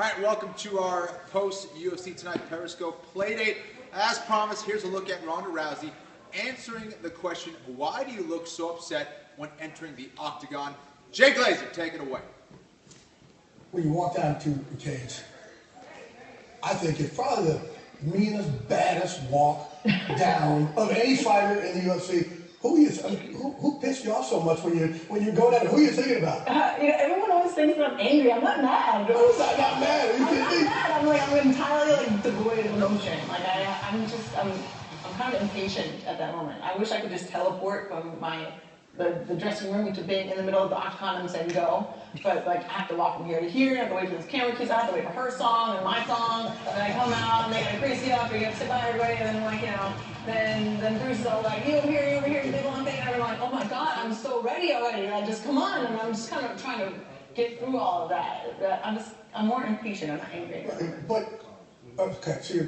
All right, welcome to our post-UFC Tonight Periscope Playdate. As promised, here's a look at Ronda Rousey answering the question, why do you look so upset when entering the octagon? Jay Glazer, take it away. When you walk down to the cage, I think it's probably the meanest, baddest walk down of any fighter in the UFC. Who pissed you off so much when you go down? Who are you thinking about? Everyone always thinks that I'm angry. I'm not mad. I'm not mad. Are you kidding me? I'm entirely devoid of emotion. I'm kind of impatient at that moment. I wish I could just teleport from the dressing room to being in the middle of the octagon and say go. But I have to walk from here to here. I have to wait for this camera keys. I have to wait for her song and my song. And then I come out and they get crazy up. You have to sit by everybody. And then Bruce is all like, you over here, you big long thing. And I'm like, oh my God, I'm so ready already. And I just come on, and I'm just kind of trying to get through all of that. I'm more impatient. I'm not angry. But okay, so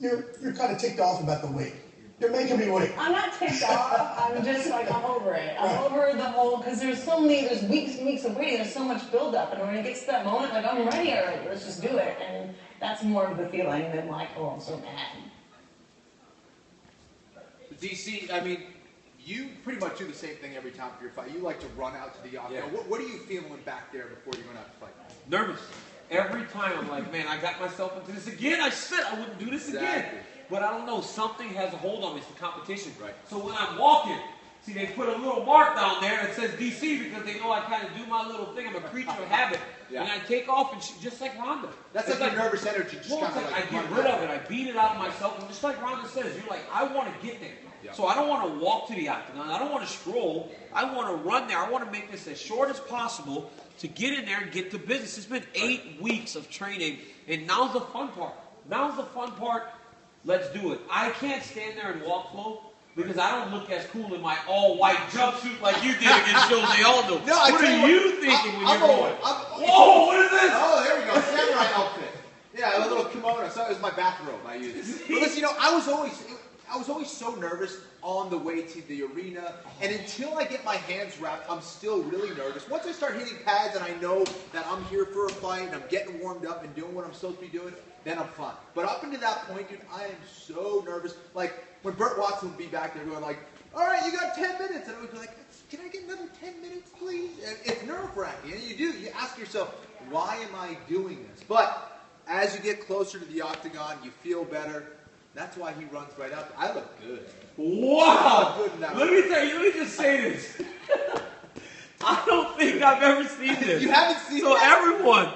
you're kind of ticked off about the wait. You're making me wait. I'm not ticked off. I'm just I'm over it. I'm over the whole, because there's weeks and weeks of waiting. There's so much buildup, and when it gets to that moment, I'm ready already. Let's just do it. And that's more of the feeling than oh, I'm so mad. DC, you pretty much do the same thing every time for your fight. You like to run out to the octagon. Yeah. What are you feeling back there before you're going out to fight? Nervous. Every time I'm like, man, I got myself into this again. I said I wouldn't do this again. But I don't know, something has a hold on me. It's the competition. Right. So when I'm walking, see, they put a little mark down there that says DC because they know I kind of do my little thing. I'm a creature of habit. Yeah. And I take off, and just like Ronda. That's like your nervous energy. Just I get rid of it. I beat it out of myself. And just like Ronda says, you're like, I want to get there. Yeah. So I don't want to walk to the octagon. I don't want to stroll. I want to run there. I want to make this as short as possible to get in there and get to business. It's been 8 weeks of training, and now's the fun part. Now's the fun part. Let's do it. I can't stand there and walk slow because I don't look as cool in my all-white jumpsuit like you did against Jose Aldo. No, what are you thinking when you're going? Whoa, what is this? Oh, there we go. Samurai outfit. Yeah, a little kimono. So it was my bathrobe I used. But listen, I was always so nervous on the way to the arena, and until I get my hands wrapped, I'm still really nervous. Once I start hitting pads and I know that I'm here for a fight and I'm getting warmed up and doing what I'm supposed to be doing, then I'm fine. But up until that point, dude, I am so nervous. Like, when Burt Watson would be back there going like, all right, you got 10 minutes. And I would be like, can I get another 10 minutes, please? And it's nerve-wracking. And you ask yourself, why am I doing this? But as you get closer to the octagon, you feel better. That's why he runs right out. I look good. Wow! Good in that let me just say this. I don't think I've ever seen this. You haven't seen so that? Everyone,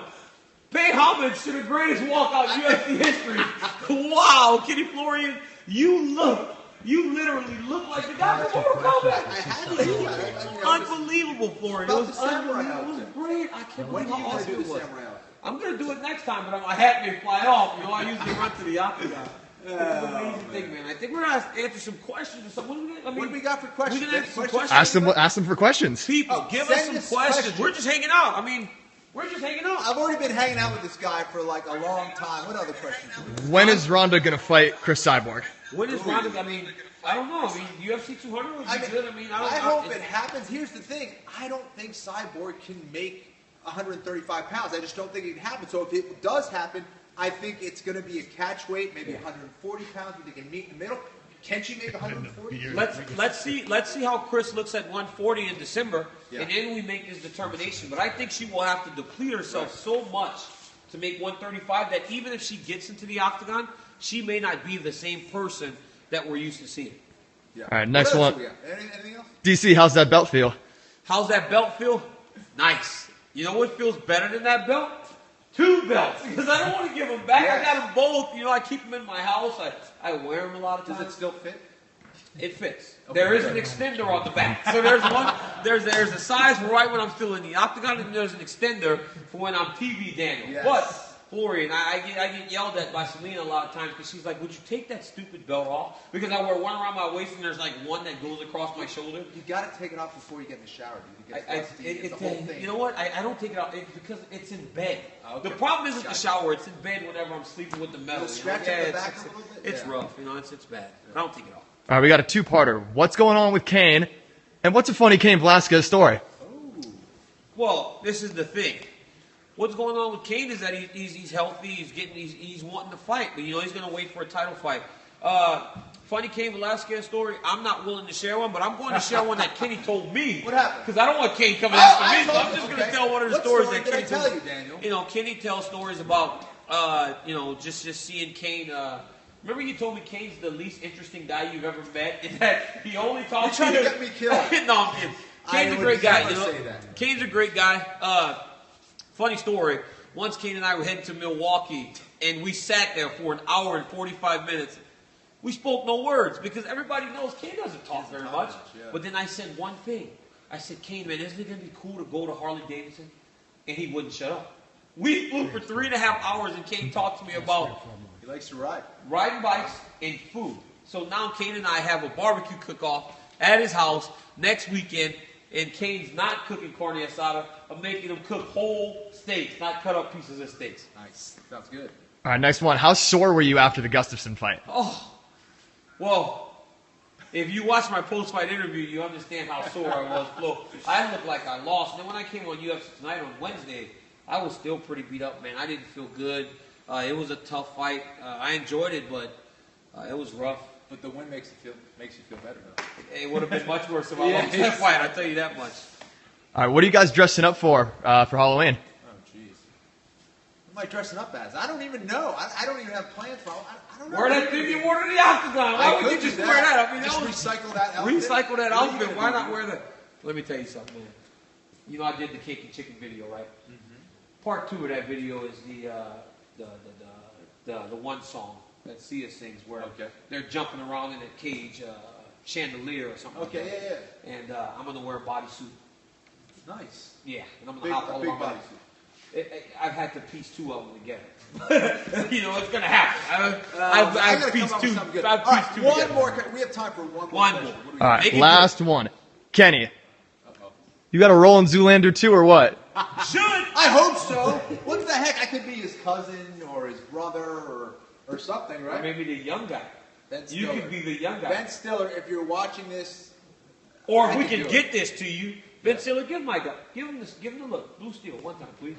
pay homage to the greatest walkout in UFC history. Wow, Kenny Florian, you literally look like the guy from Mortal Kombat. I had to do that. Unbelievable, Florian. It was unbelievable. It was great. I can't when believe are you how going to do awesome the it was. samurai outfit? I'm going to do it next time, but my hat may fly off. I usually run to the octagon. It's an amazing thing, man. I think we're going to answer some questions or something. What do we got for questions? We can answer some questions. Ask them for questions. People, give us some questions. We're just hanging out. We're just hanging out. I've already been hanging out with this guy for a long time. What other questions? When is Ronda going to fight Chris Cyborg? When is Ronda? I don't know. UFC 200 would be good. I hope it happens. Here's the thing. I don't think Cyborg can make 135 pounds. I just don't think it can happen. So if it does happen, I think it's going to be a catch weight, maybe 140 pounds. They can meet in the middle. Can she make 140? Let's see how Chris looks at 140 in December, and then we make this determination. But I think she will have to deplete herself so much to make 135 that even if she gets into the octagon, she may not be the same person that we're used to seeing. Yeah. All right, next one. Anything else? DC, how's that belt feel? How's that belt feel? Nice. You know what feels better than that belt? 2 belts, because I don't want to give them back. Yes. I got them both. I keep them in my house. I wear them a lot of times. Does it still fit? It fits. Okay. There is an extender on the back. So there's one. There's a size for right when I'm still in the octagon, and there's an extender for when I'm TV Daniel. Yes. But Florian, I get yelled at by Selena a lot of times because she's like, would you take that stupid belt off? Because I wear one around my waist and there's one that goes across my shoulder. You got to take it off before you get in the shower, dude. It's the whole thing. You know what? I don't take it off because it's in bed. Okay. The problem isn't the shower. It's in bed whenever I'm sleeping with the metal. Scratch the back a little bit? It's rough. It's bad. I don't take it off. All right, we got a 2-parter. What's going on with Kane? And what's a funny Kane Velasquez story? Oh. Well, this is the thing. what's going on with Kane is that he's healthy, he's wanting to fight, but you know he's going to wait for a title fight. Funny Cain Velasquez story. I'm not willing to share one, but I'm going to share one that Kenny told me. What happened? Because I don't want Kane coming after me, so I'm just going to Okay. tell one of the What stories story that did I Kenny tell told you, Daniel? You know, Kenny tells stories about, you know, just seeing Kane. Remember you told me Kane's the least interesting guy you've ever met, and that he only talks You're to trying you. to get me killed. No, I'm kidding. Kane's a would great guy. never You know, say that. Kane's a great guy. Funny story. Once Kane and I were heading to Milwaukee, and we sat there for an hour and 45 minutes. We spoke no words because everybody knows Kane doesn't talk very much. Yeah. But then I said one thing. I said, Kane, man, isn't it going to be cool to go to Harley Davidson? And he wouldn't shut up. We flew for 3.5 hours, and Kane talked to me about He likes to ride. riding bikes and food. So now Kane and I have a barbecue cook-off at his house next weekend, and Kane's not cooking carne asada. I'm making him cook whole steaks, not cut up pieces of steaks. Nice. Sounds good. All right, next one. How sore were you after the Gustafsson fight? Oh, well, if you watch my post-fight interview, you understand how sore I was. Flo. I looked like I lost. And then when I came on UFC Tonight on Wednesday, I was still pretty beat up, man. I didn't feel good. It was a tough fight. I enjoyed it, but it was rough. But the win makes you feel better, though. It would have been much worse if I lost that fight, I'll tell you that much. All right, what are you guys dressing up for Halloween? Oh, jeez. What am I dressing up as? I don't even know. I don't even have plans for. I don't know. Wear that thing you wore to the octagon. Why would you just wear that? I mean, just that was, recycle that outfit. recycle that What are you outfit. gonna Why do? not wear that? Let me tell you something, man. You know, I did the cake and chicken video, right? Mm-hmm. Part 2 of that video is the one song that Sia sings where they're jumping around in a cage, chandelier or something. Okay, like that. yeah. And I'm gonna wear a bodysuit. Nice. Yeah, and I'm gonna Big, hop all big over my bodysuit. I've had to piece 2 of them together. You know, it's gonna happen. I I've gotta come pieced up 2. with something good. I've All right, pieced 2 one together. more. We have time for one more. One question. more. What do we All got? right, Make it last one. Kenny, Uh-oh. you got a role in Zoolander 2 or what? Should. I hope so. What the heck? I could be his cousin or his brother or something, Or right? maybe the young guy. Ben You Stiller. could be the young guy. Ben Stiller, if you're watching this, Or if I we can can do get it. this to you, Ben Stiller, give my guy. Give him this. Give him the look. Blue Steel, one time, please.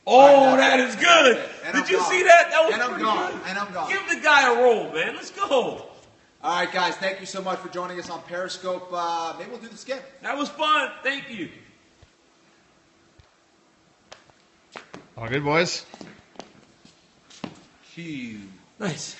Oh, All right, that that's is it. good. And Did I'm you gone. see that? That was And I'm pretty gone. good. And I'm gone. Give the guy a roll, man. Let's go. all right, guys, thank you so much for joining us on Periscope. Maybe we'll do this again. That was fun. Thank you. All good, boys. Huge. Nice.